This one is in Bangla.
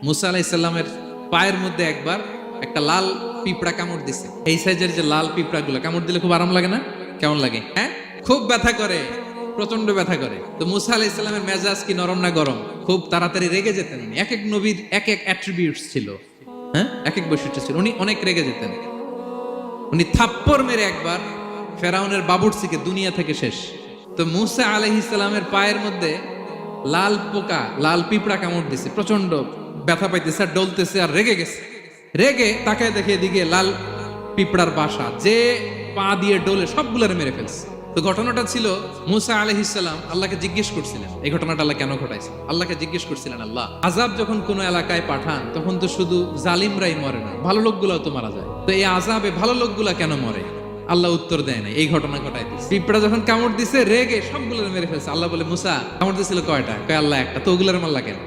মুসা আলাইহিস সালামের পায়ের মধ্যে একবার একটা লাল পিঁপড়া কামড় দিছে। এই সাইজের যে লাল পিঁপড়াগুলো কামড় দিলে খুব আরাম লাগে না? কেমন লাগে? হ্যাঁ, খুব ব্যথা করে, প্রচন্ড ব্যথা করে। তো মুসা আলাইহিস সালামের মেজাজ কি নরম না গরম? খুব তাড়াতাড়ি রেগে যেতেন উনি। এক এক নবীর এক এক অ্যাট্রিবিউটস ছিল, হ্যাঁ, এক এক বৈশিষ্ট্য ছিল। উনি অনেক রেগে যেতেন। উনি থাপ্পড় মেরে একবার ফেরাউনের বাবুর্চিকে দুনিয়া থেকে শেষ। তো মুসা আলাইহিস সালামের পায়ের মধ্যে লাল পোকা, লাল পিঁপড়া কামড় দিছে, প্রচন্ড ব্যথা পাইতেছে আর ডলতেছে আর রেগে গেছে। রেগে তাকায় দেখে এদিকে লাল পিঁপড়ার বাসা, যে পা দিয়ে ডোলে সবগুলোর মেরে ফেলছে। তো ঘটনাটা ছিল, মুসা আলাইহিস সালাম আল্লাহকে জিজ্ঞেস করছিলেন এই ঘটনাটা আল্লাহ কেন ঘটাইছে। আল্লাহকে জিজ্ঞেস করছিলেন, আল্লাহ আযাব যখন কোনো এলাকায় পাঠান তখন তো শুধু জালিমরাই মরে না, ভালো লোকগুলাও তো মারা যায়, তো এই আযাবে ভালো লোকগুলা কেন মরে? আল্লাহ উত্তর দেয় না, এই ঘটনা ঘটাই দিচ্ছে। পিঁপড়া যখন কামড় দিছে রেগে সবগুলো মেরে ফেলছে। আল্লাহ বলে, মুসা কামড় দিছিল কয়টা? কয় আল্লাহ একটা। তো ওগুলোর মারলা কেন?